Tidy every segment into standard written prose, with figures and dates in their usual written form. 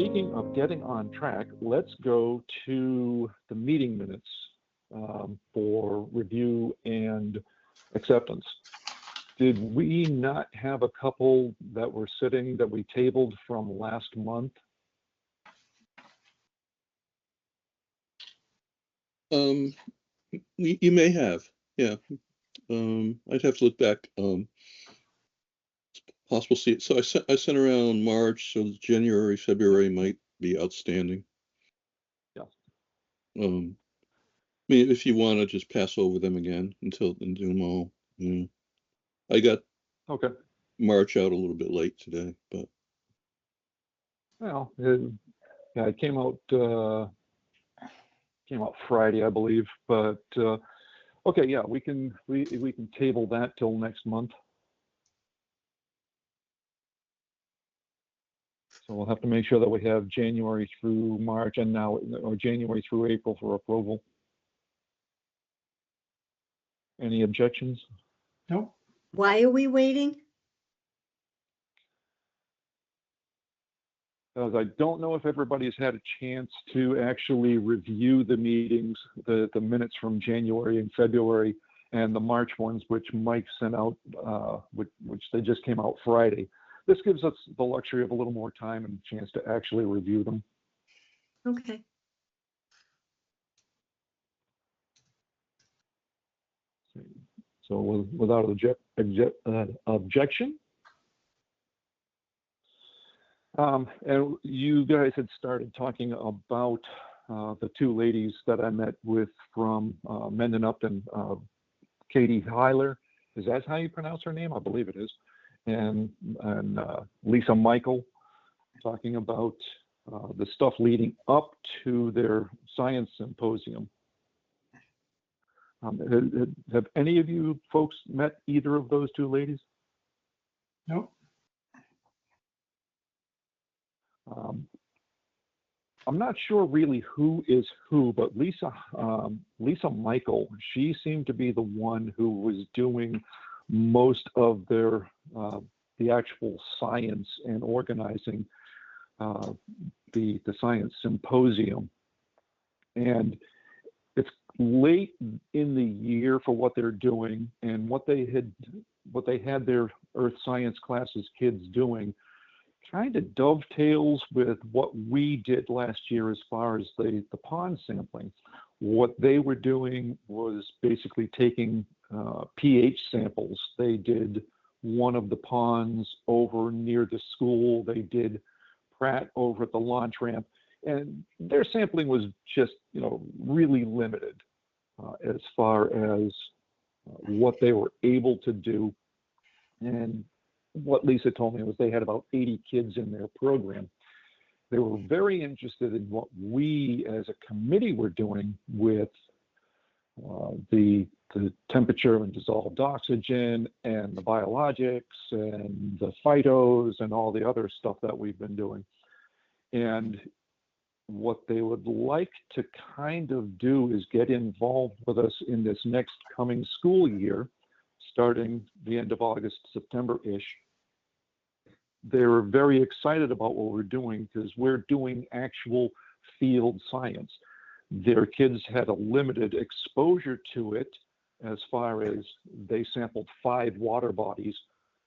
speaking of getting on track, let's go to the meeting minutes for review and acceptance. Did we not have a couple that were sitting that we tabled from last month? You may have, yeah. I'd have to look back. Possible see. So I sent around March, so January, February might be outstanding. Yeah. I mean, if you want to just pass over them again and do them all. I got March out a little bit late today, but well, yeah, it came out Friday, I believe. But okay, yeah, we can table that till next month. So we'll have to make sure that we have January through March and now, or January through April for approval. Any objections? No. Why are we waiting? Because I don't know if everybody's had a chance to actually review the meetings, the minutes from January and February, and the March ones, which Mike sent out, which they just came out Friday. This gives us the luxury of a little more time and a chance to actually review them. Okay. So without objection. And you guys had started talking about the two ladies that I met with from Mendon Upton, Katie Heiler. Is that how you pronounce her name? I believe it is. And Lisa Michael, talking about the stuff leading up to their science symposium. Have any of you folks met either of those two ladies? No. I'm not sure really who is who, but Lisa Michael, she seemed to be the one who was doing most of their the actual science and organizing the science symposium. And it's late in the year for what they're doing, and what they had their earth science classes kids doing kind of dovetails with what we did last year as far as the pond sampling. What they were doing was basically taking pH samples. They did one of the ponds over near the school. They did Pratt over at the launch ramp. And their sampling was just, really limited as far as what they were able to do. And what Lisa told me was they had about 80 kids in their program. They were very interested in what we as a committee were doing with the temperature and dissolved oxygen and the biologics and the phytos and all the other stuff that we've been doing. And what they would like to kind of do is get involved with us in this next coming school year, starting the end of August, September-ish. They were very excited about what we're doing because we're doing actual field science. Their kids had a limited exposure to it as far as they sampled 5 water bodies,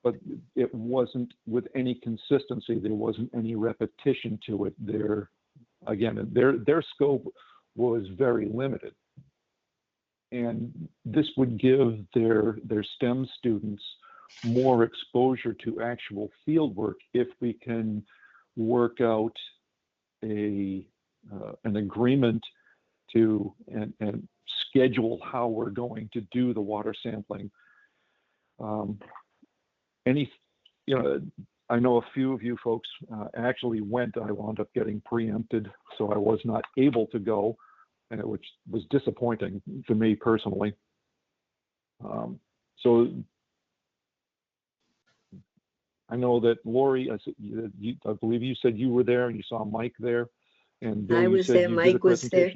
but it wasn't with any consistency. There wasn't any repetition to it. Their scope was very limited. And this would give their STEM students more exposure to actual field work if we can work out an agreement to and schedule how we're going to do the water sampling. I know a few of you folks actually went. I wound up getting preempted, so I was not able to go, which was disappointing to me personally. So I know that Lori, I believe you said you were there and you saw Mike there. And Bill, I was there, Mike was there.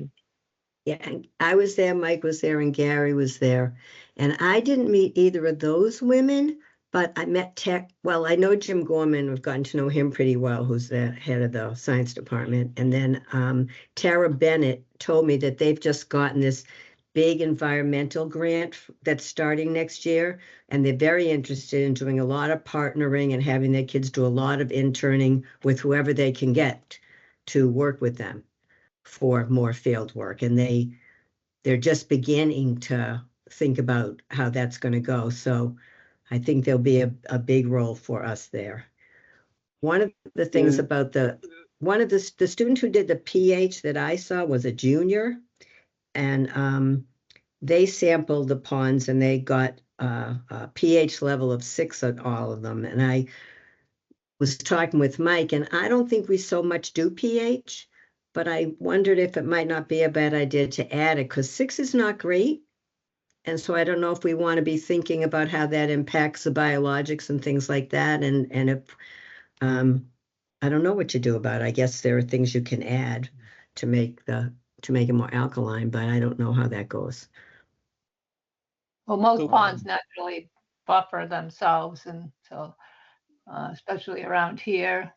Yeah, I was there, Mike was there, and Gary was there. And I didn't meet either of those women, but I met I know Jim Gorman. We've gotten to know him pretty well, who's the head of the science department. And then Tara Bennett told me that they've just gotten this big environmental grant that's starting next year. And they're very interested in doing a lot of partnering and having their kids do a lot of interning with whoever they can get to work with them for more field work. And they're just beginning to think about how that's going to go. So I think there'll be a big role for us there. One of the things about the student who did the pH that I saw was a junior, and they sampled the ponds and they got a pH level of 6 on all of them. And I was talking with Mike, and I don't think we so much do pH, but I wondered if it might not be a bad idea to add it, because 6 is not great. And so I don't know if we want to be thinking about how that impacts the biologics and things like that. And if, I don't know what you do about it. I guess there are things you can add to make it more alkaline, but I don't know how that goes. Well, most ponds naturally buffer themselves, and so especially around here,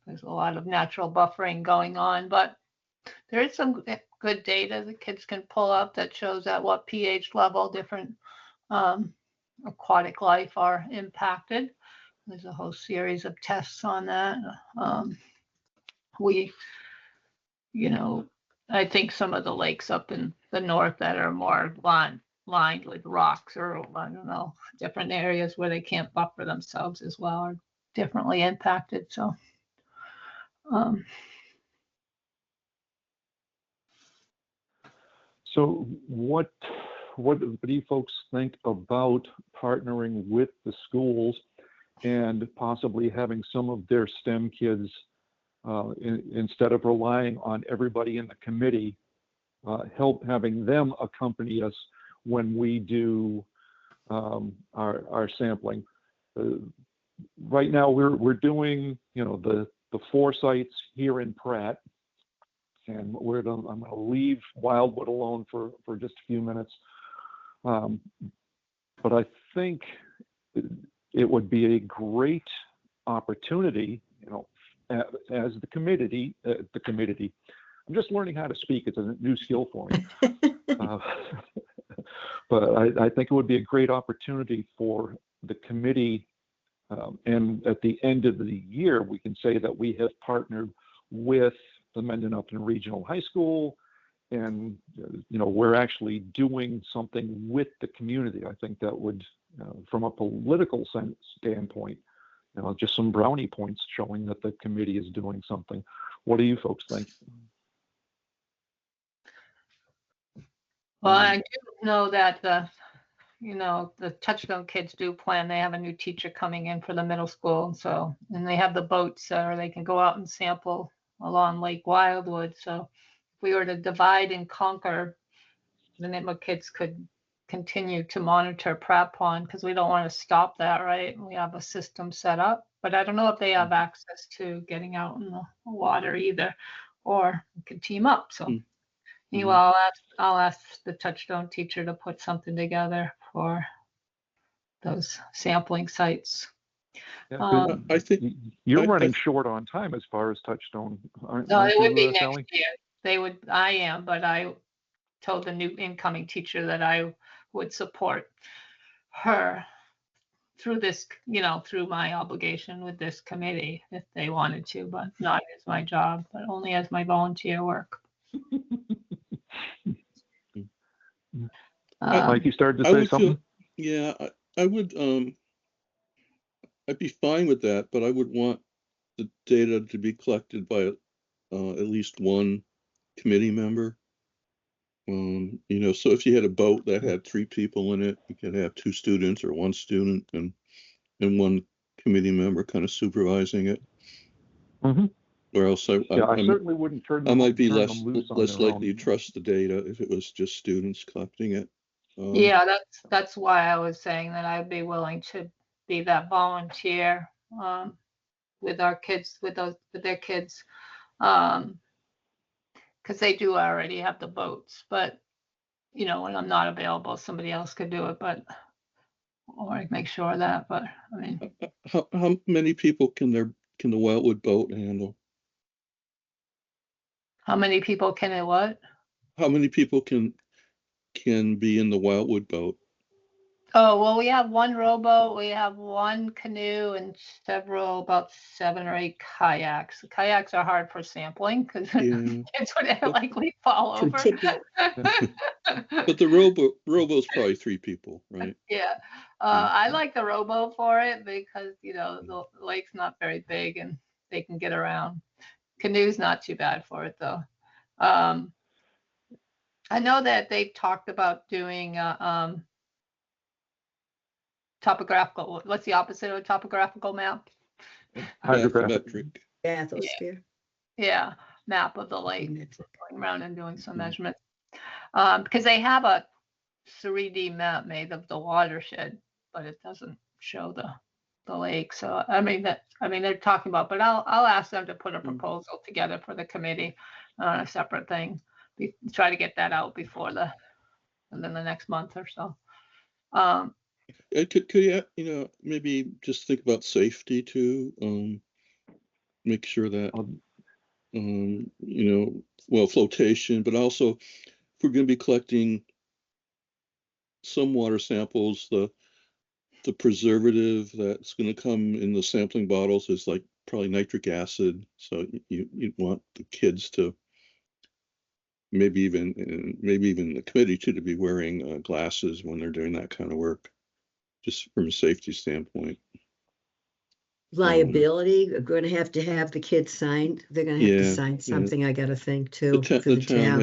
there's a lot of natural buffering going on, but there is some good data the kids can pull up that shows at what pH level different aquatic life are impacted. There's a whole series of tests on that. I think some of the lakes up in the north that are more lined with rocks, or I don't know, different areas where they can't buffer themselves as well are differently impacted. So So what do you folks think about partnering with the schools and possibly having some of their STEM kids, instead of relying on everybody in the committee, having them accompany us when we do our sampling? Right now we're doing, the 4 sites here in Pratt. And I'm going to leave Wildwood alone for just a few minutes. But I think it would be a great opportunity, as the committee, I'm just learning how to speak. It's a new skill for me. But I think it would be a great opportunity for the committee. And at the end of the year, we can say that we have partnered with the Mendon Upton Regional High School, and we're actually doing something with the community. I think that would, from a political standpoint, just some brownie points showing that the committee is doing something. What do you folks think? Well, I do know that the Touchstone kids do plan. They have a new teacher coming in for the middle school, and they have the boats, or they can go out and sample along Lake Wildwood. So if we were to divide and conquer, the Nipmuc kids could continue to monitor Pratt Pond, because we don't want to stop that, right? We have a system set up, but I don't know if they have access to getting out in the water either, or we could team up. So anyway, I'll ask the Touchstone teacher to put something together for those sampling sites. Yeah, I think you're running short on time as far as Touchstone. No, it would be next year. I am, but I told the new incoming teacher that I would support her through this, through my obligation with this committee if they wanted to, but not as my job, but only as my volunteer work. Mike, you started to say something? Yeah, I would. I'd be fine with that, but I would want the data to be collected by at least one committee member. So if you had a boat that had 3 people in it, you could have 2 students or 1 student and one committee member kind of supervising it. Mm-hmm. Or else I certainly wouldn't turn them. I might be less likely to trust the data if it was just students collecting it. Yeah, that's why I was saying that I'd be willing to be that volunteer with our kids, with their kids, because they do already have the boats. But when I'm not available, somebody else could do it. But or make sure of that, but I mean, How many people can the Wildwood boat handle? how many people can it what? How many people can be in the Wildwood boat? Oh, well, we have one rowboat, we have one canoe and about 7 or 8 kayaks. The kayaks are hard for sampling because Yeah. kids would likely fall Too over. tippy. But the rowboat's probably 3 people, right? Yeah, I like the rowboat for it because, you know, the lake's not very big and they can get around. Canoe's not too bad for it though. I know that they've talked about doing topographical, what's the opposite of a topographical map? Hydrographic. Bathymetric. Bathysphere. Yeah, map of the lake, Bathymetric. going around and doing some Mhm. measurements. Because they have a 3D map made of the watershed, but it doesn't show the lake. So I mean they're talking about, but I'll ask them to put a proposal together for the committee on a separate thing. Try to get that out before and then the next month or so. Could you maybe just think about safety too? Make sure that flotation, but also if we're going to be collecting some water samples, the preservative that's going to come in the sampling bottles is like probably nitric acid. So you want the kids to maybe even the committee too to be wearing glasses when they're doing that kind of work, just from a safety standpoint. Liability, we're going to have the kids sign. They're going to have to sign something. I got to think too. The town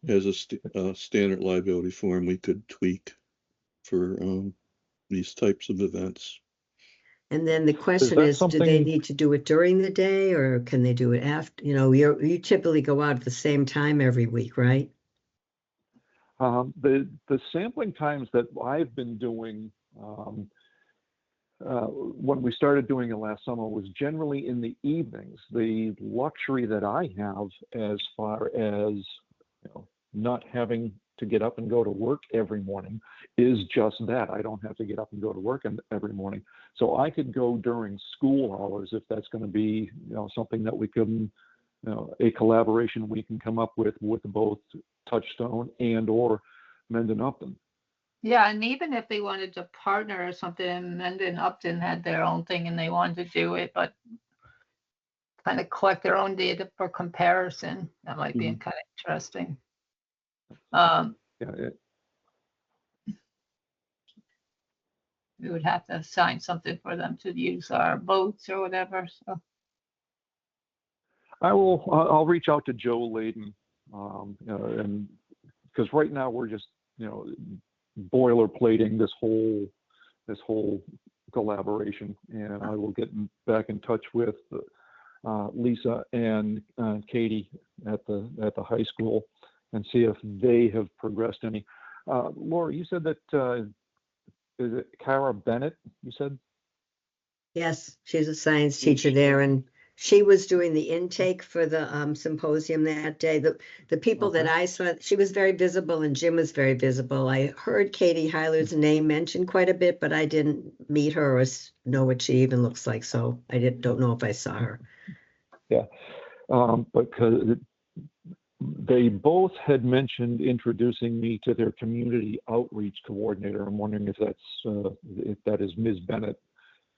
has a standard liability form we could tweak for these types of events. And then the question is, do they need to do it during the day or can they do it after? You know, you typically go out at the same time every week, right? The sampling times that I've been doing when we started doing it last summer was generally in the evenings. The luxury that I have as far as not having to get up and go to work every morning is just that. I don't have to get up and go to work every morning. So I could go during school hours if that's going to be something that we can, a collaboration we can come up with both Touchstone and or Mendon Upton. Yeah, and even if they wanted to partner or something, Mendon Upton had their own thing and they wanted to do it, but kind of collect their own data for comparison, that might be kind of interesting. We would have to assign something for them to use our boats or whatever. So I'll reach out to Joe Layden, and because right now we're just boilerplating this whole collaboration, and I will get back in touch with Lisa and Katie at the high school and see if they have progressed any. Laura, you said that is it Cara Bennett? You said? Yes, she's a science teacher there, and she was doing the intake for the symposium that day. The people that I saw, she was very visible, and Jim was very visible. I heard Katie Heiler's name mentioned quite a bit, but I didn't meet her or know what she even looks like, so I don't know if I saw her. Yeah, because they both had mentioned introducing me to their community outreach coordinator. I'm wondering if that is Ms. Bennett,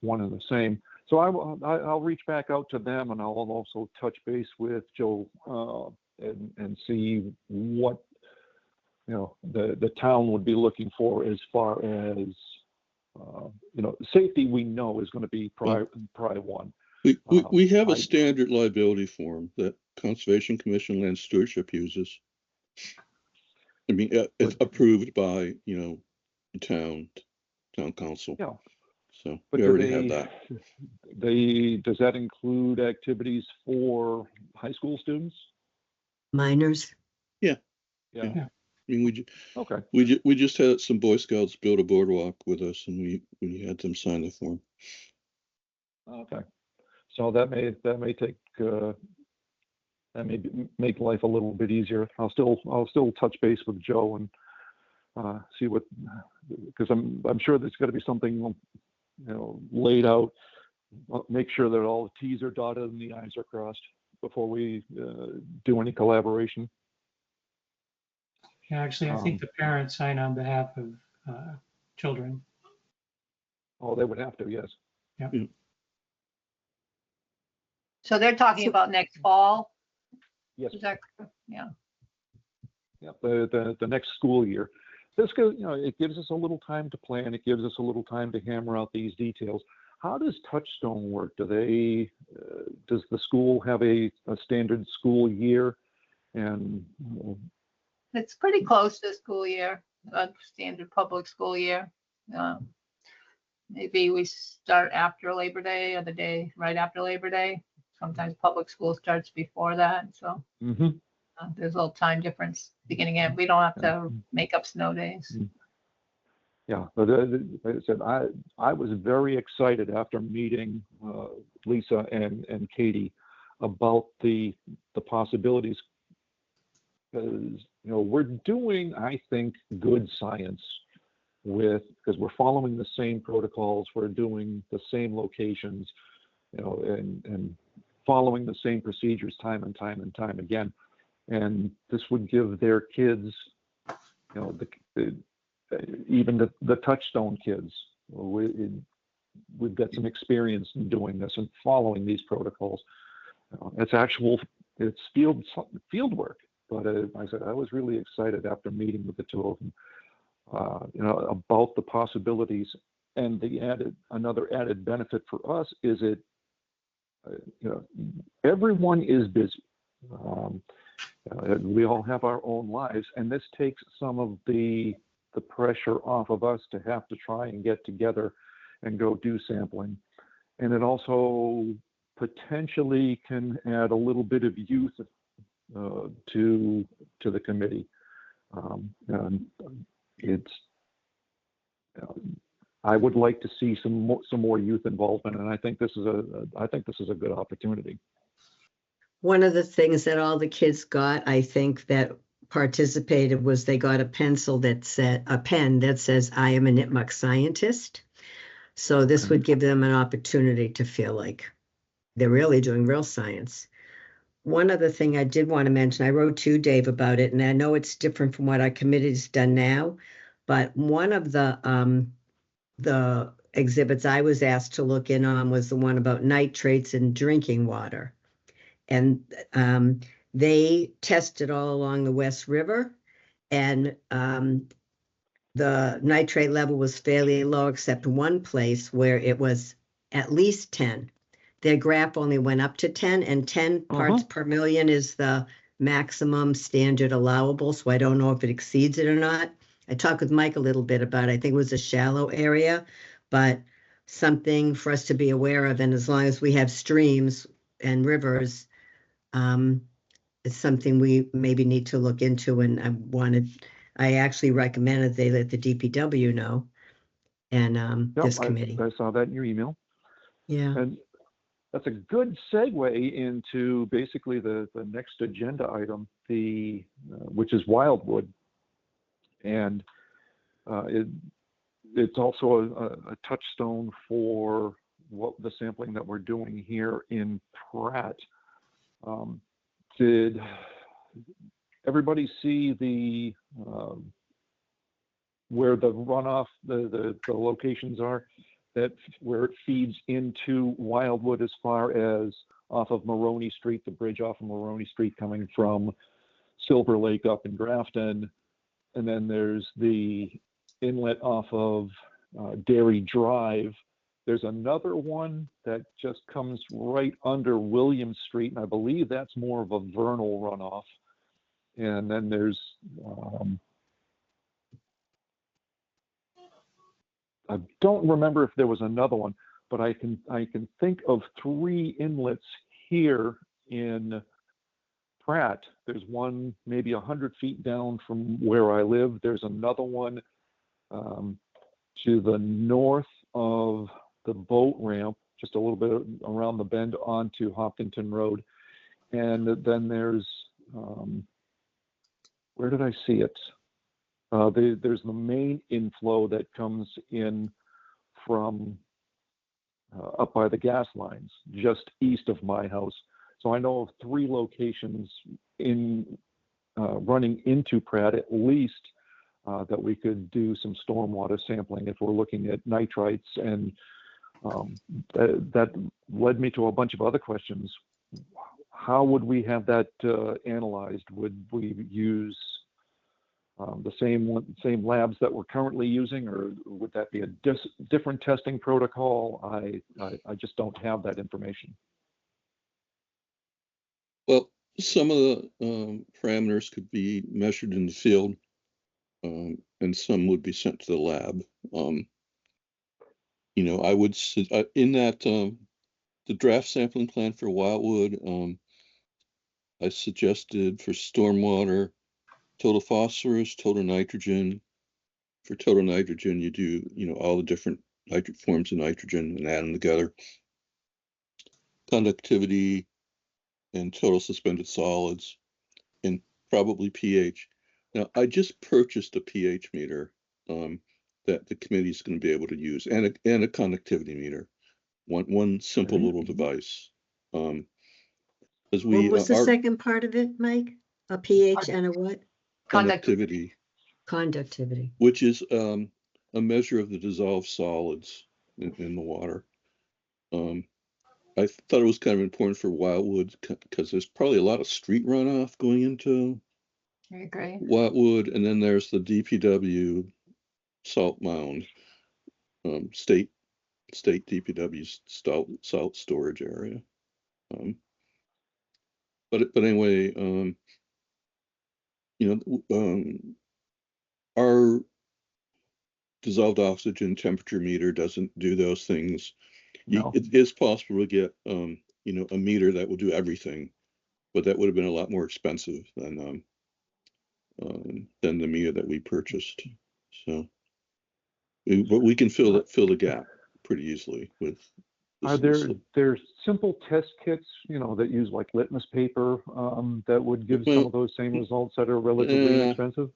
one and the same. So I'll reach back out to them, and I'll also touch base with Joe and see what the town would be looking for as far as safety. We know is going to be priority one. We have a standard liability form that Conservation Commission Land Stewardship uses. I mean, it's approved by the town council. Yeah. So we already have that. Does that include activities for high school students? Minors. Yeah. I mean, we just had some Boy Scouts build a boardwalk with us, and we had them sign the form. Okay. So that may take that may make life a little bit easier. I'll still touch base with Joe see what, because I'm sure there's got to be something, laid out. Make sure that all the T's are dotted and the I's are crossed before we do any collaboration. Yeah, actually, I think the parents sign on behalf of children. Oh, they would have to, yes. So they're talking about next fall? Yes. Is that correct? Yeah. Yeah, the next school year. This goes, it gives us a little time to plan. It gives us a little time to hammer out these details. How does Touchstone work? Does the school have a standard school year? And It's pretty close to school year, standard public school year. Maybe we start after Labor Day or the day right after Labor Day. Sometimes public school starts before that. So there's a little time difference beginning in. We don't have to make up snow days. Yeah, but like I said, I was very excited after meeting Lisa and Katie about the possibilities, because we're doing, I think, good science because we're following the same protocols, we're doing the same locations, and following the same procedures time and time and time again, and this would give their kids, even the Touchstone kids, we've got some experience in doing this and following these protocols. It's field work, but I said I was really excited after meeting with the two of them, about the possibilities. And another added benefit for us is everyone is busy. We all have our own lives, and this takes some of the pressure off of us to have to try and get together and go do sampling. And it also potentially can add a little bit of youth to the committee. And I would like to see some more youth involvement, and I think this is a good opportunity. One of the things that all the kids got, I think, that participated was they got a pen that says, "I am a Nipmuc scientist." So this would give them an opportunity to feel like they're really doing real science. One other thing I did want to mention, I wrote to Dave about it, and I know it's different from what our committee's done now, but one of the exhibits I was asked to look in on was the one about nitrates in drinking water. And they tested all along the West River, and the nitrate level was fairly low, except one place where it was at least 10. Their graph only went up to 10, and 10 parts per million is the maximum standard allowable. So I don't know if it exceeds it or not. I talked with Mike a little bit about it. I think it was a shallow area, but something for us to be aware of. And as long as we have streams and rivers, it's something we maybe need to look into. And I actually recommended they let the DPW know, and this committee. I saw that in your email. Yeah. And that's a good segue into basically the next agenda item, which is Wildwood. And it's also a touchstone for the sampling that we're doing here in Pratt. Did everybody see where the runoff, the locations are, where it feeds into Wildwood as far as off of Maroney Street, the bridge off of Maroney Street coming from Silver Lake up in Grafton, and then there's the inlet off of Dairy Drive. There's another one that just comes right under William Street, and I believe that's more of a vernal runoff. And then there's, I don't remember if there was another one, but I can think of 3 inlets here in Pratt. There's one maybe 100 feet down from where I live. There's another one to the north of the boat ramp, just a little bit around the bend onto Hopkinton Road. And then there's, where did I see it? There's the main inflow that comes in from up by the gas lines, just east of my house. So I know of 3 locations in running into Pratt at least that we could do some stormwater sampling if we're looking at nitrites. And that led me to a bunch of other questions. How would we have that analyzed? Would we use the same labs that we're currently using, or would that be a different testing protocol? I just don't have that information. Well, some of the parameters could be measured in the field, and some would be sent to the lab. You know, I would in that the draft sampling plan for Wildwood, I suggested for stormwater, total phosphorus, total nitrogen. For total nitrogen, you do, you know, all the different forms of nitrogen and add them together. Conductivity and total suspended solids, and probably pH. Now, I just purchased a pH meter that the committee is going to be able to use, and a conductivity meter, one simple little device. As What we was the are second part of it, Mike? A pH and a what? conductivity, Conductivity. which is a measure of the dissolved solids in the water. I thought it was kind of important for Wildwood because there's probably a lot of street runoff going into I agree. Wildwood, and then there's the DPW salt mound, state DPW salt storage area. But anyway, you know, our dissolved oxygen temperature meter doesn't do those things. No. It is possible to get, you know, a meter that will do everything, but that would have been a lot more expensive than the meter that we purchased. So, but we can fill the gap pretty easily with. Are there simple test kits, you know, that use like litmus paper that would give some of those same results that are relatively inexpensive?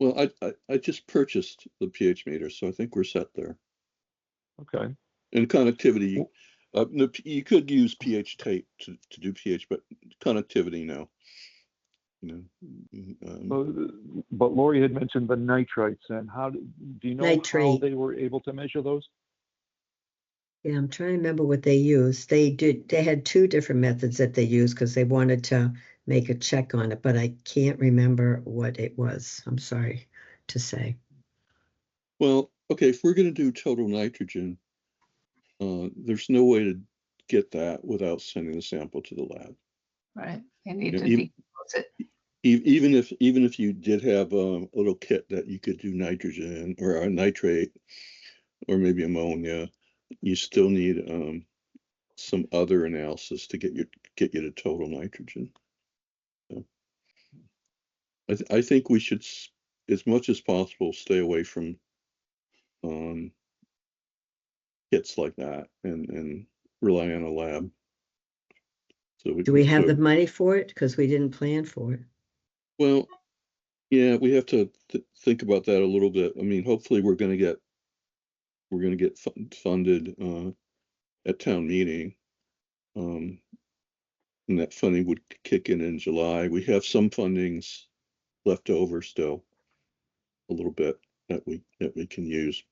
Well, I just purchased the pH meter, so I think we're set there. Okay. And conductivity, you could use pH tape to do pH, but conductivity, no. You know, But Lori had mentioned the nitrites, and do you know how Nitrate. they were able to measure those? Yeah, I'm trying to remember what they used. They had 2 different methods that they used because they wanted to make a check on it, but I can't remember what it was. I'm sorry to say. well, okay, if we're going to do total nitrogen, there's no way to get that without sending the sample to the lab. Right. They need Yeah, to decompose it. Even if you did have a little kit that you could do nitrogen or a nitrate or maybe ammonia, you still need some other analysis to get you to total nitrogen. So I think we should, as much as possible, stay away from kits like that and rely on a lab. So Do we have the money for it? Because we didn't plan for it. well, yeah, we have to think about that a little bit. I mean, hopefully we're going to get funded at town meeting, and that funding would kick in July. We have some fundings left over still, a little bit that we can use.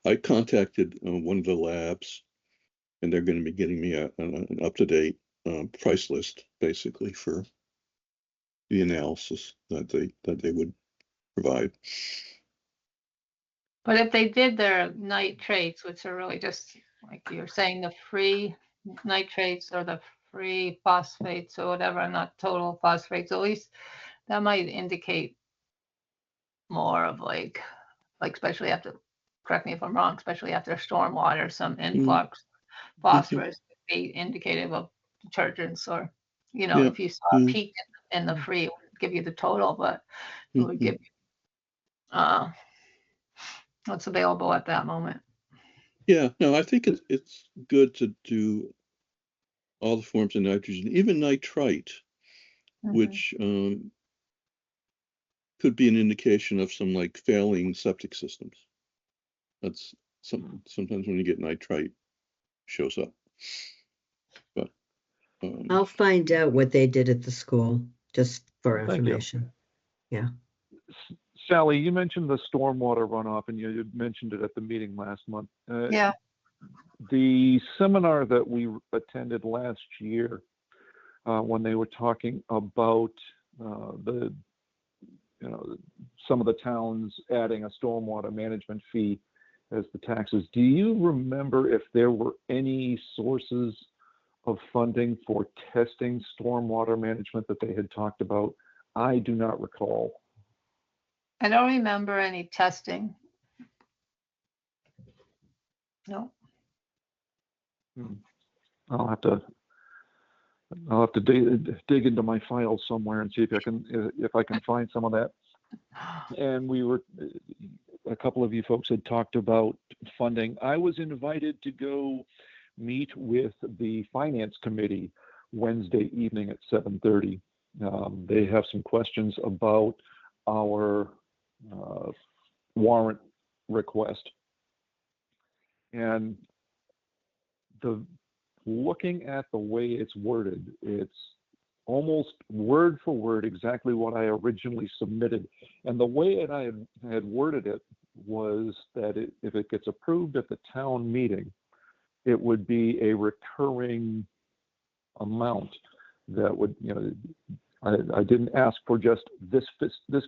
I contacted one of the labs, and they're going to be getting me an up-to-date price list, basically, for the analysis that they would provide. But if they did their nitrates, which are really just like you're saying, the free nitrates or the free phosphates or whatever, not total phosphates, at least that might indicate more of like especially after, correct me if I'm wrong, especially after stormwater, some influx phosphorus could be indicative of detergents, or, you know, if you saw a peak in the free, it would give you the total, but it would give you what's available at that moment. Yeah, no, I think it's good to do all the forms of nitrogen, even nitrite, which could be an indication of some like failing septic systems. That's sometimes when you get nitrite shows up. But I'll find out what they did at the school, just for Thank you. information. Sally, you mentioned the stormwater runoff, and you mentioned it at the meeting last month. Yeah, The seminar that we attended last year, when they were talking about some of the towns adding a stormwater management fee as the taxes. Do you remember if there were any sources of funding for testing stormwater management that they had talked about? I do not recall. I don't remember any testing. No. I'll have to dig into my files somewhere and see if I can find some of that. And a couple of you folks had talked about funding. I was invited to go meet with the finance committee Wednesday evening at 7:30. They have some questions about our warrant request. And looking at the way it's worded, it's almost word for word exactly what I originally submitted. And the way that I had worded it was that if it gets approved at the town meeting, it would be a recurring amount that would, I didn't ask for just this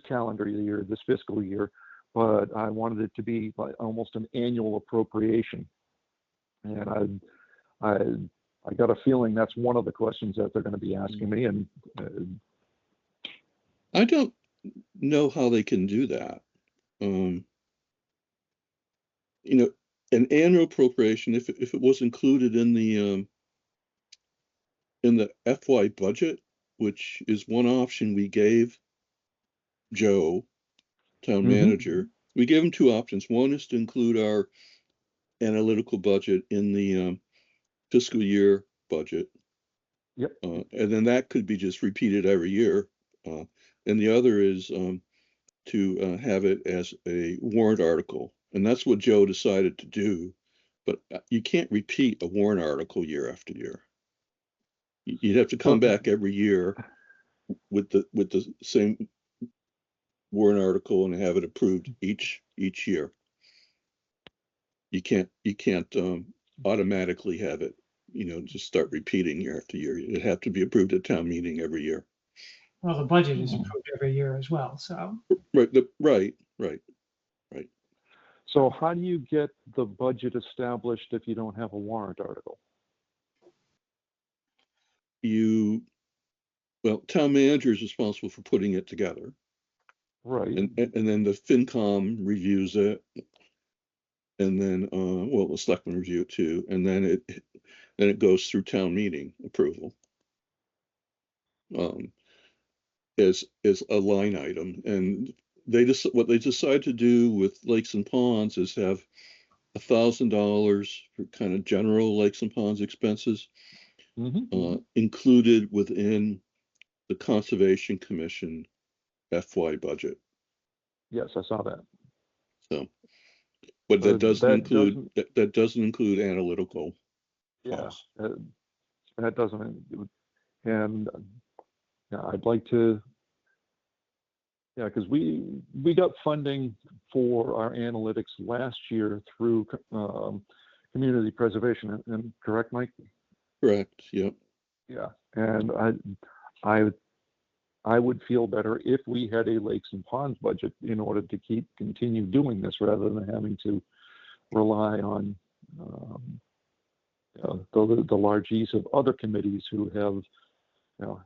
calendar year, this fiscal year, but I wanted it to be like almost an annual appropriation. And I got a feeling that's one of the questions that they're going to be asking me. And I don't know how they can do that. An annual appropriation, if it was included in the FY budget, which is one option we gave Joe, town manager, we gave him two options. One is to include our analytical budget in the fiscal year budget. Yep. And then that could be just repeated every year. And the other is to have it as a warrant article. And that's what Joe decided to do. But you can't repeat a warrant article year after year. You'd have to come back every year with the same warrant article and have it approved each year. You can't automatically have it, just start repeating year after year. It'd have to be approved at town meeting every year. Well, the budget is approved every year as well, so. Right. so how do you get the budget established if you don't have a warrant article? Town manager is responsible for putting it together. Right. And then the FinCom reviews it. And then, the selectmen review it too. And then it goes through town meeting approval. As a line item. And what they decide to do with lakes and ponds is have $1,000 for kind of general lakes and ponds expenses included within the Conservation Commission FY budget. Yes, I saw that. So, but that doesn't include analytical costs. That doesn't, and I'd like to, because we got funding for our analytics last year through community preservation, and correct, Mike? Correct. Yep. Yeah, and I would feel better if we had a lakes and ponds budget in order to continue doing this rather than having to rely on the largesse of other committees who have, the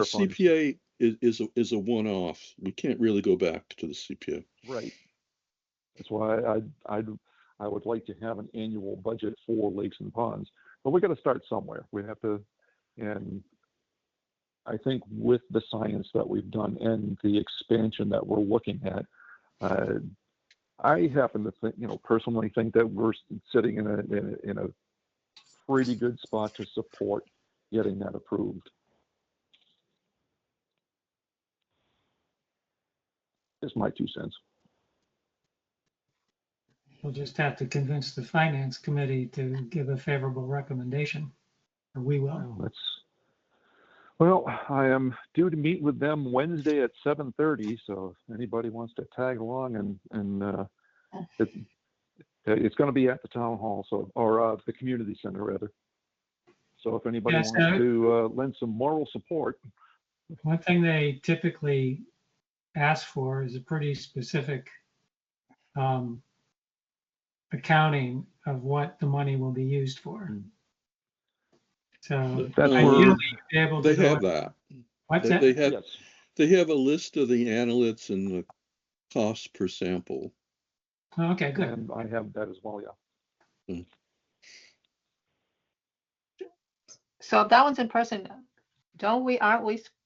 CPA is a one-off. We can't really go back to the CPA. Right. That's why I would like to have an annual budget for lakes and ponds, but we got to start somewhere. We have to, and I think with the science that we've done and the expansion that we're looking at, I happen to think, personally think that we're sitting in a pretty good spot to support getting that approved. Just my 2 cents. We'll just have to convince the finance committee to give a favorable recommendation, or we will. Well, I am due to meet with them Wednesday at 7:30, so if anybody wants to tag along and it's going to be at the town hall, so, or the community center rather. So if anybody Yes, wants to lend some moral support. One thing they typically ask for is a pretty specific accounting of what the money will be used for. So That's ideally, where be able to They go. have that. What's They that? have, yes, they have a list of the analytes and the cost per sample. Oh, okay, good. and I have that as well. Yeah. So if that one's in person, aren't we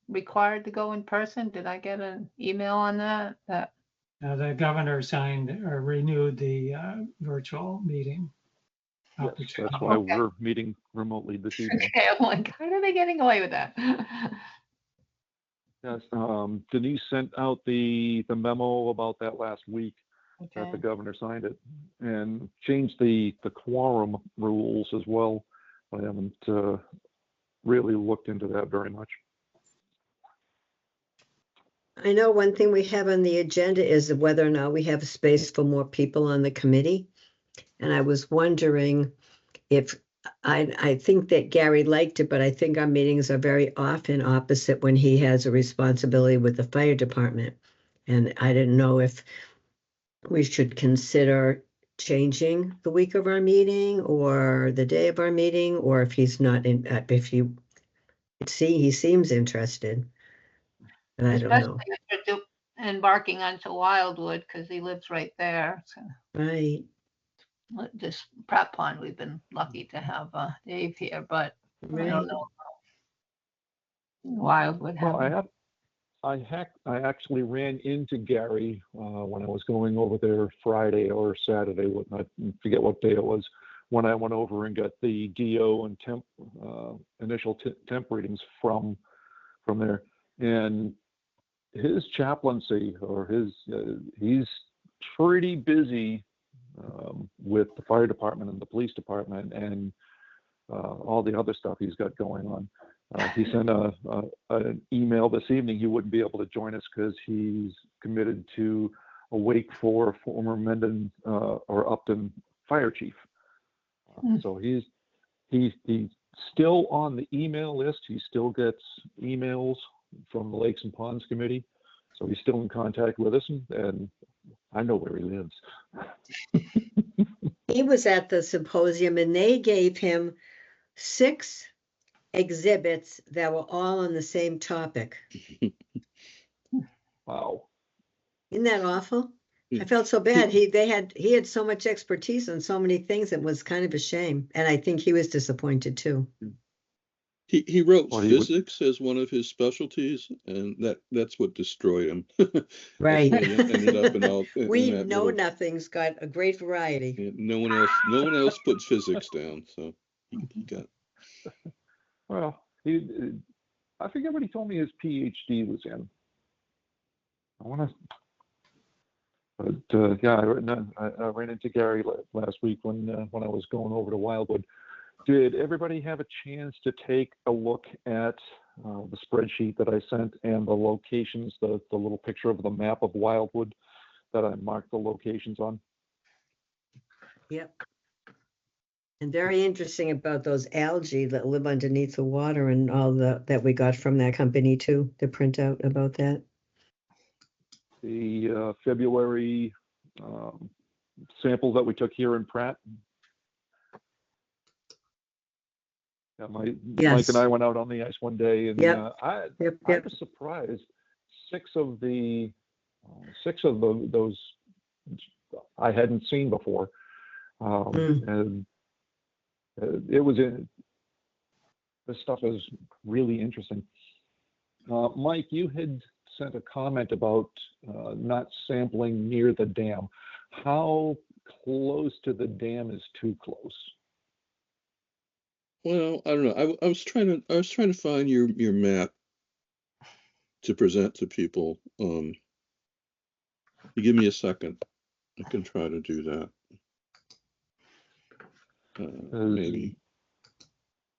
required to go in person? Did I get an email on that? The governor signed or renewed the virtual meeting Yes, opportunity. that's why Okay. we're meeting remotely this evening. Okay, I'm like, how are they getting away with that? Yes, Denise sent out the memo about that last week that the Okay. governor signed it and changed the quorum rules as well. I haven't really looked into that very much. I know one thing we have on the agenda is whether or not we have space for more people on the committee. And I was wondering if, I think that Gary liked it, but I think our meetings are very often opposite when he has a responsibility with the fire department. And I didn't know if we should consider changing the week of our meeting or the day of our meeting, or if he's not in, if you see, he seems interested. And I don't know. Especially if you're embarking onto Wildwood, because he lives right there. So Right, this Pratt Pond, we've been lucky to have Dave here, but I right. don't know. Wildwood Well, have. I actually ran into Gary when I was going over there Friday or Saturday, I forget what day it was, when I went over and got the DO and temp initial temp readings from there. And his chaplaincy or he's pretty busy with the fire department and the police department and all the other stuff he's got going on. He sent an email this evening. He wouldn't be able to join us because he's committed to a wake for former Mendon or Upton fire chief. So he's still on the email list. He still gets emails from the Lakes and Ponds Committee. So he's still in contact with us, and I know where he lives. He was at the symposium and they gave him 6 exhibits that were all on the same topic. Wow. Isn't that awful? Yeah. I felt so bad. He had so much expertise on so many things. It was kind of a shame. And I think he was disappointed too. He wrote Well, he would- physics as one of his specialties, and that's what destroyed him. Right. That's why he ended up in all. in We that know little- nothing's got a great variety. Yeah, no one else put physics down, so he got. Well, I forget what he told me his PhD was in. But yeah, I ran into Gary last week when I was going over to Wildwood. Did everybody have a chance to take a look at the spreadsheet that I sent and the locations, the little picture of the map of Wildwood that I marked the locations on? Yep. And very interesting about those algae that live underneath the water and all that we got from that company too, the printout about that. The February samples that we took here in Pratt. Yeah, Mike Yes. and I went out on the ice one day, and Yep. I Yep. was surprised. 6 of those I hadn't seen before, and it was this stuff is really interesting. Mike, you had sent a comment about not sampling near the dam. How close to the dam is too close? Well, I don't know. I was trying to find your map to present to people. You give me a second. I can try to do that. Maybe.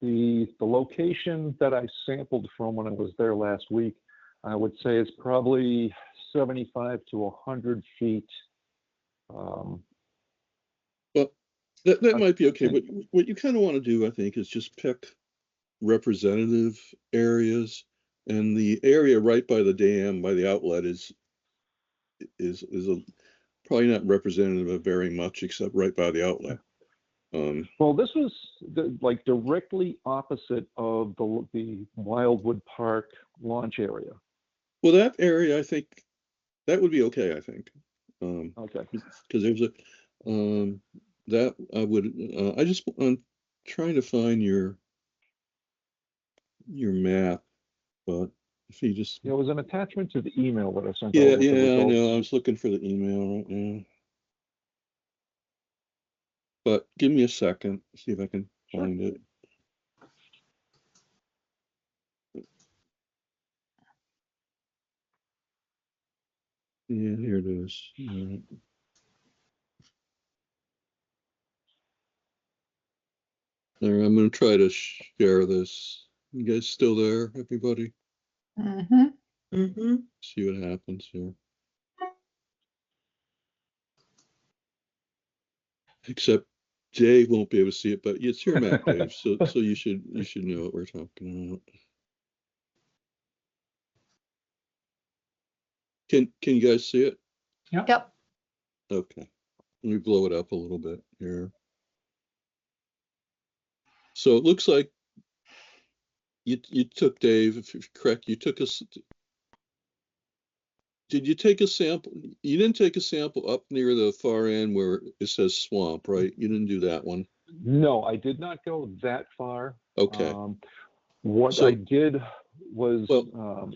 The location that I sampled from when I was there last week, I would say it's probably 75 to 100 feet. Well, that might be okay. But what you kind of want to do, I think, is just pick representative areas, and the area right by the dam, by the outlet, is probably not representative of very much, except right by the outlet. Well, this was like directly opposite of the Wildwood Park launch area. Well, that area, I think, that would be okay, I think. Okay. Because there's a, that I would, I'm trying to find your map, but if you just, It was an attachment to the email that I sent yeah, out with the I results. know, I was looking for the email right now. But give me a second, see if I can Sure. find it. Yeah, here it is. All right. There, I'm gonna try to share this. You guys still there, everybody? Mm-hmm. Mm-hmm. See what happens here. Except Dave won't be able to see it, but it's your map, Dave. So you should know what we're talking about. Can you guys see it? Yep. Okay. Let me blow it up a little bit here. So it looks like you took, Dave, if you're correct, you took us. Did you take a sample? You didn't take a sample up near the far end where it says swamp, right? You didn't do that one. No, I did not go that far. Okay. What So- I did was Well-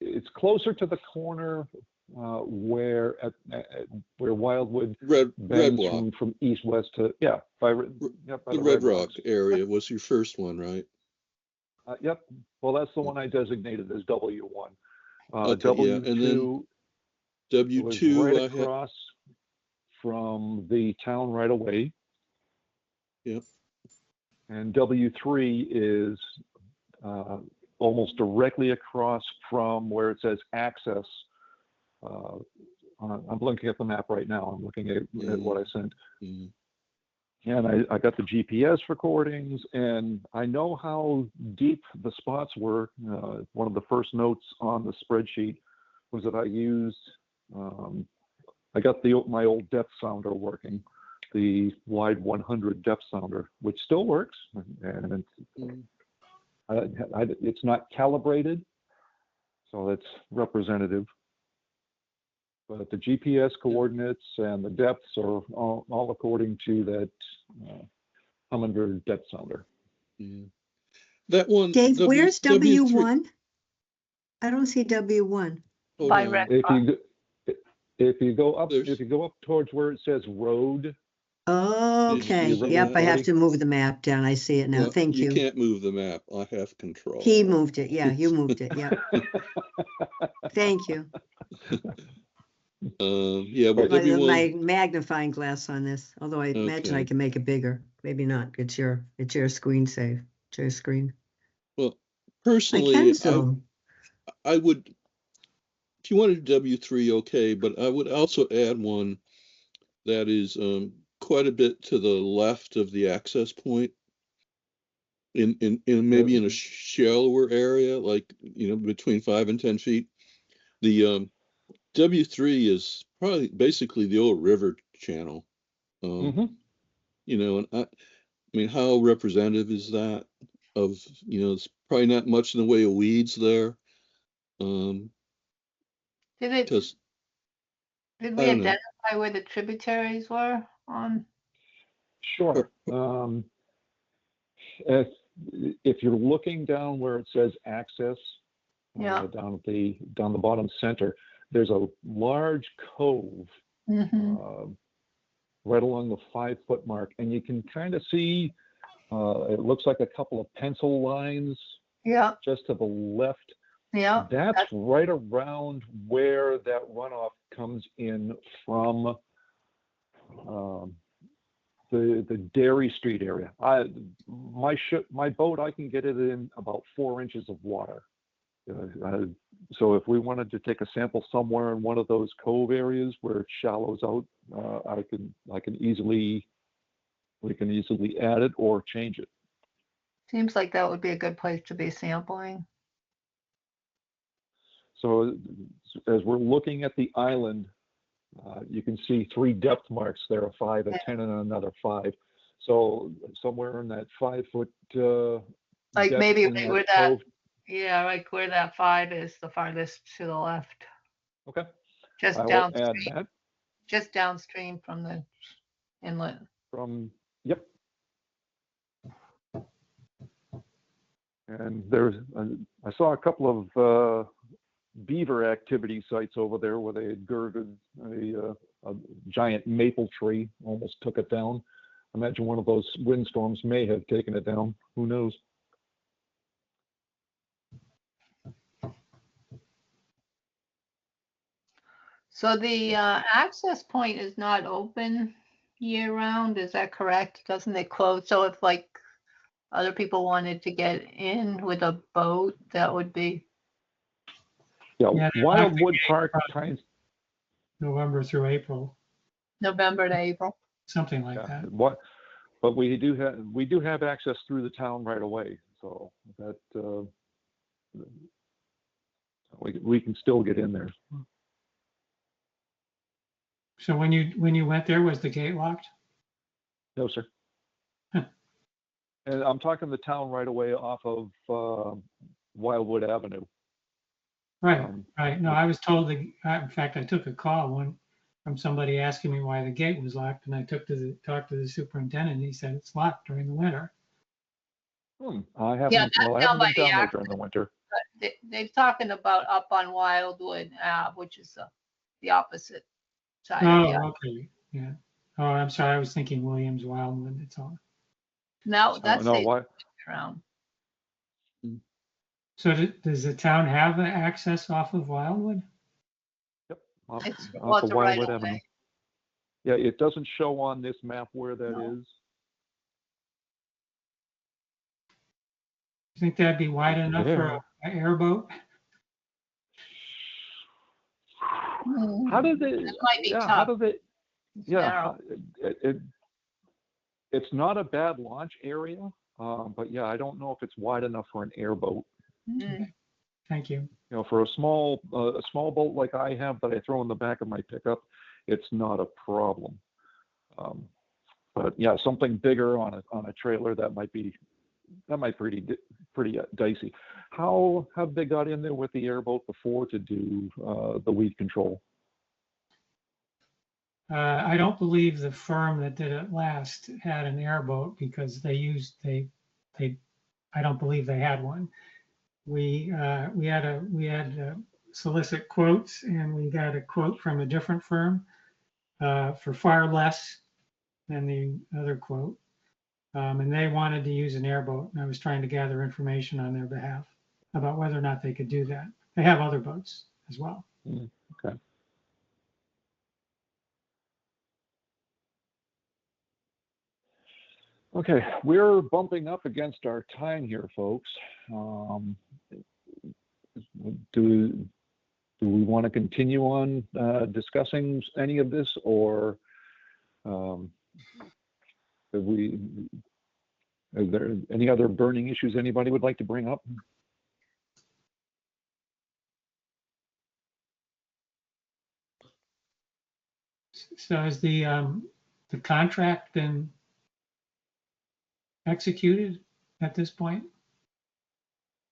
it's closer to the corner where Wildwood Red bends Rock. from east west to by The the Red Rock Rocks. area was your first one, right? Yep. Well, that's the one I designated as W1. Okay, yeah, and then W2 was W2, right I had, across from the town right away. Yep. And W3 is almost directly across from where it says access. I'm looking at the map right now. I'm looking at what I sent. Mhm. And I got the GPS recordings, and I know how deep the spots were. One of the first notes on the spreadsheet was that I used, I got my old depth sounder working, the Wide 100 depth sounder, which still works, and Mhm. it's not calibrated, so that's representative. But the GPS coordinates and the depths are all according to that Humminbird depth sounder. Yeah. That one. Dave, where's W3 W1? I don't see W1. Hold By on. Red If you go up, There's- if you go up towards where it says road, Okay, see yep, that, I have Marty? to move the map down. I see it now. Well, Thank you. can't move the map. I have control. He moved it. Yeah, you moved it. Yeah, thank you. Yeah, well, Right. My W1, magnifying glass on this, although I imagine I Okay. can make it bigger. Maybe not. It's your screen save. It's your screen. well, I personally, can zoom. I would, if you wanted W3, okay, but I would also add one that is quite a bit to the left of the access point. In maybe in a shallower area, like, between 5 and 10 feet. The W3 is probably basically the old river channel. Mhm. And I mean, how representative is that of, it's probably not much in the way of weeds there. Did Because we I don't know. identify where the tributaries were on? Sure. If you're looking down where it says access, Yeah. down the bottom center, there's a large cove Mm-hmm. right along the 5-foot mark, and you can kind of see it looks like a couple of pencil lines Yeah. just to the left Yeah, That's right around where that runoff comes in from the Dairy Street area. My boat, I can get it in about 4 inches of water. So if we wanted to take a sample somewhere in one of those cove areas where it shallows out, we can easily add it or change it. seems like that would be a good place to be sampling. So as we're looking at the island, you can see 3 depth marks there, a 5, a 10, and another 5. So somewhere in that 5 foot Like depth maybe in where that, cove. yeah, like where that 5 is the farthest to the left, Okay, just I will add downstream, that just downstream from the inlet. from, yep. And there's, I saw a couple of beaver activity sites over there where they had girded a giant maple tree, almost took it down. I imagine one of those windstorms may have taken it down. Who knows? So the access point is not open year round, is that correct? Doesn't it close? So if like other people wanted to get in with a boat, that would be, Yeah, Yeah, Wildwood Park kind. November through April, November to April. something like Yeah, that. but we do have access through the town right away, so that we can still get in there. So when you went there, was the gate locked? No, sir. Huh. And I'm talking the town right away off of Wildwood Avenue. Right, Um, right. No, I was told in fact, I took a call from somebody asking me why the gate was locked, and I talked to the superintendent, and he said it's locked during the winter. I haven't, Yeah, well, I that's haven't down by been the down there during the winter. They're talking about up on Wildwood Ave, which is the opposite side of the Oh, island. okay, yeah. Oh, I'm sorry, I was thinking Williams Wildwood, it's all. No, that's No, the why? around. So does the town have access off of Wildwood? Yep, off It's of a right Wildwood of Avenue. way. Yeah, it doesn't show on this map where that No. is. You think that'd be wide enough for an airboat? How did it? It might be Yeah, how tough. did it? It's Yeah, narrow. it's not a bad launch area, but yeah, I don't know if it's wide enough for an airboat. Mm. Thank you. You know, for a small boat like I have that I throw in the back of my pickup, it's not a problem. But yeah, something bigger on a trailer that might be pretty dicey. How have they got in there with the airboat before to do the weed control? I don't believe the firm that did it last had an airboat because I don't believe they had one. We had to solicit quotes, and we got a quote from a different firm for far less than the other quote. And they wanted to use an airboat, and I was trying to gather information on their behalf about whether or not they could do that. They have other boats as well. Okay. Okay, we're bumping up against our time here, folks. Do we want to continue on discussing any of this, or are there any other burning issues anybody would like to bring up? So has the contract been executed at this point?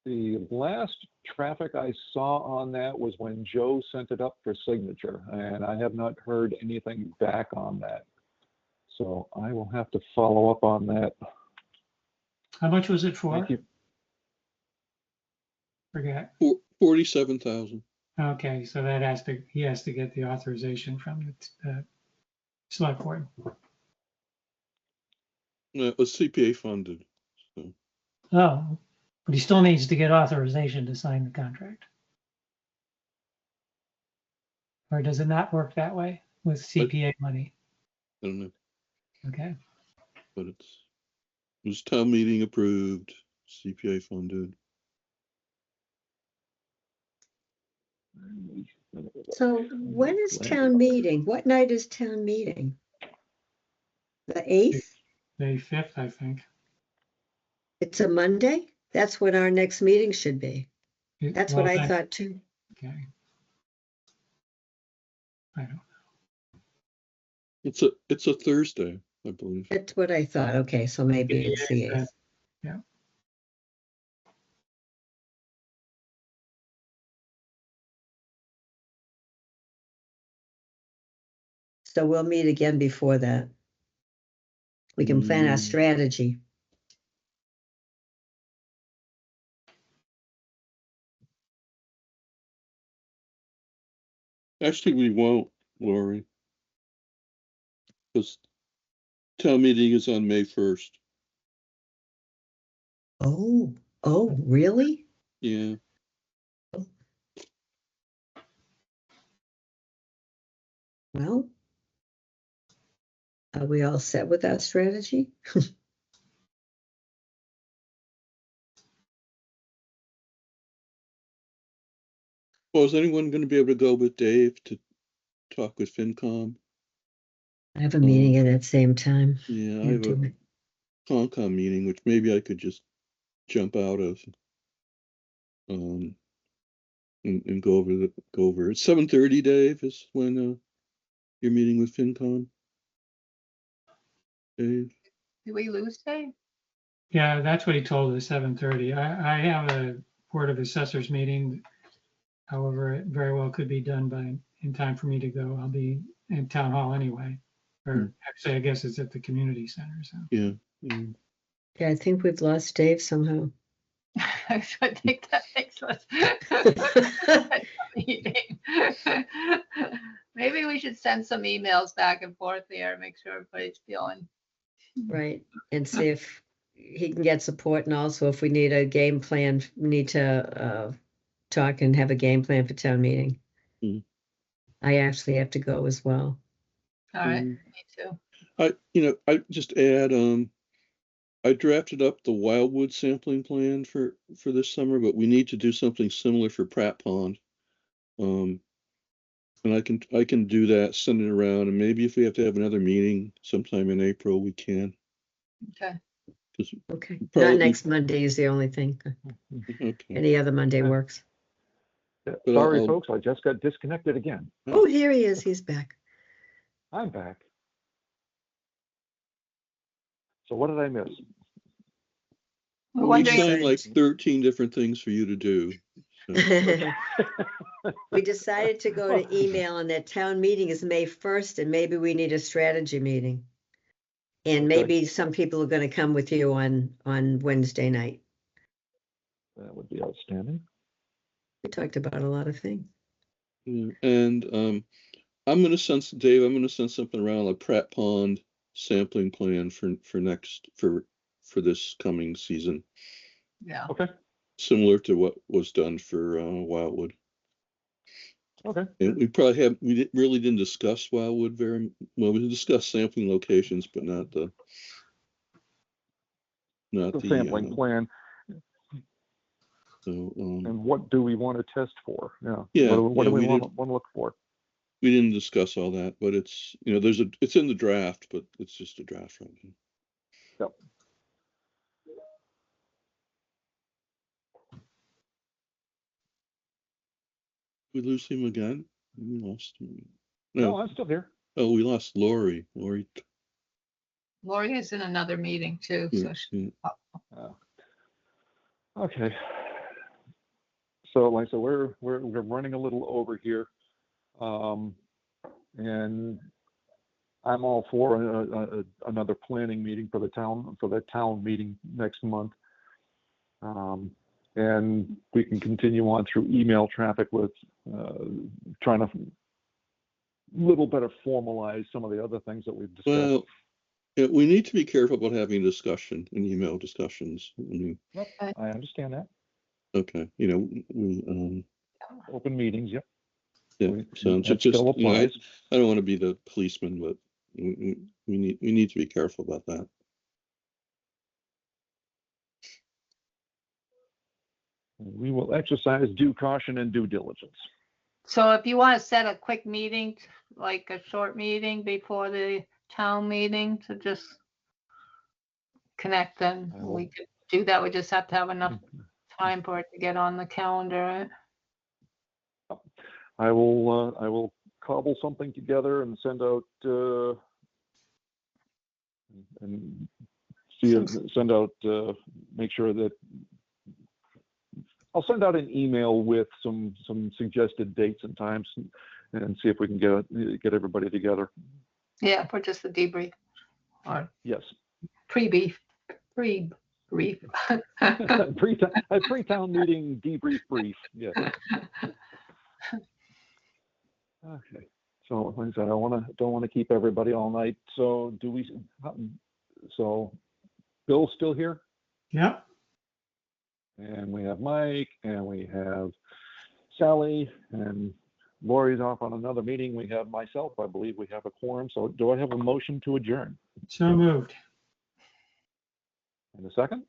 The last traffic I saw on that was when Joe sent it up for signature, and I have not heard anything back on that. So I will have to follow up on that. How much was it for? Thank you. Forget. 47,000. Okay, so he has to get the authorization from the select board. It was CPA funded. So. Oh, But he still needs to get authorization to sign the contract. Or does it not work that way with CPA money? I don't know, Okay, but it was town meeting approved, CPA funded. So when is town meeting? What night is town meeting? The 8th? May 5th, I think. It's a Monday? That's when our next meeting should be. That's what Well, I then- thought too. Okay. I don't, It's a Thursday, I believe. That's what I thought. Okay, so maybe it's the Yeah, 8th. yeah. So we'll meet again before that. We can plan our Mm. strategy. Actually, we won't, Lori. Because town meeting is on May 1st. Oh, really? Yeah, Well, are we all set with our strategy? well, is anyone going to be able to go with Dave to talk with FinCom? I have a meeting at that same time. Yeah, I Can't have do a it. Concom meeting, which maybe I could just jump out of. And go over. It's 7:30, Dave, is when you're meeting with FinCom. Dave? Did we lose Dave? Yeah, that's what he told us, 7:30. I have a Board of Assessors meeting. However, it very well could be done in time for me to go. I'll be in town hall anyway. Or actually, I guess it's at the community center, so. Yeah. Yeah, I think we've lost Dave somehow. I think that makes us meeting. Maybe we should send some emails back and forth here, make sure everybody's feeling. Right, and see if he can get support, and also if we need a game plan, we need to talk and have a game plan for town meeting. Mhm. I actually have to go as well. All right, Mm. me too. I just add, I drafted up the Wildwood sampling plan for this summer, but we need to do something similar for Pratt Pond. And I can do that, send it around, and maybe if we have to have another meeting sometime in April, we can. Okay. 'Cause Okay, Probably- not next Monday is the only thing. okay. Any other Monday works. But Sorry, I'll- folks, I just got disconnected again. Oh, here he is, he's back. I'm back. So what did I miss? We're We wondering, assigned like 13 different things for you to do. So, We decided to go to email, and that town meeting is May 1st, and maybe we need a strategy meeting. And Okay. maybe some people are gonna come with you on Wednesday night. That would be outstanding. We talked about a lot of things. yeah, and I'm gonna send Dave. I'm gonna send something around like Pratt Pond sampling plan for this coming season, yeah, Okay, similar to what was done for Wildwood. okay. And we really didn't discuss Wildwood very well. We discussed sampling locations, but not The the sampling plan, So and what do we want to test for? Yeah. Yeah, What do yeah, we we want did. to look for? we didn't discuss all that, but it's it's in the draft, but it's just a draft right now. Yep. We lose him again? We lost him. No, No. I'm still here. Oh, we lost Lori. Lori. Lori is in another meeting too, so she, Okay. So like, so we're running a little over here. And I'm all for another planning meeting for the town meeting next month. And we can continue on through email traffic with trying to little better formalize some of the other things that we've discussed. Well, Yeah, we need to be careful about having discussion and email discussions. I mean, I understand that. okay, Open meetings, yep. yeah, We- so that just, still applies. I don't want to be the policeman, but we need to be careful about that. We will exercise due caution and due diligence. So if you want to set a quick meeting, like a short meeting before the town meeting to just connect, then I will- we could do that. We just have to have enough time for it to get on the calendar. Right? I will cobble something together and send out, and send out, make sure that I'll send out an email with some suggested dates and times and see if we can get everybody together. Yeah, for just the debrief or Yes. pre-brief. Pre-town meeting debrief brief, yes. Okay, so like I said, don't want to keep everybody all night. So so Bill's still here? Yep. And we have Mike, and we have Sally, and Lori's off on another meeting. We have myself, I believe we have a quorum. So do I have a motion to adjourn? So moved. And a second?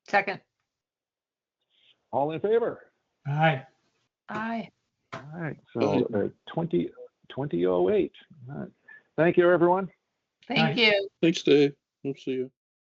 Second. All in favor? Aye. Aye. All right, so 20:08. All right. Thank you, everyone. Thank Aye. you. Thanks, Dave. We'll see you.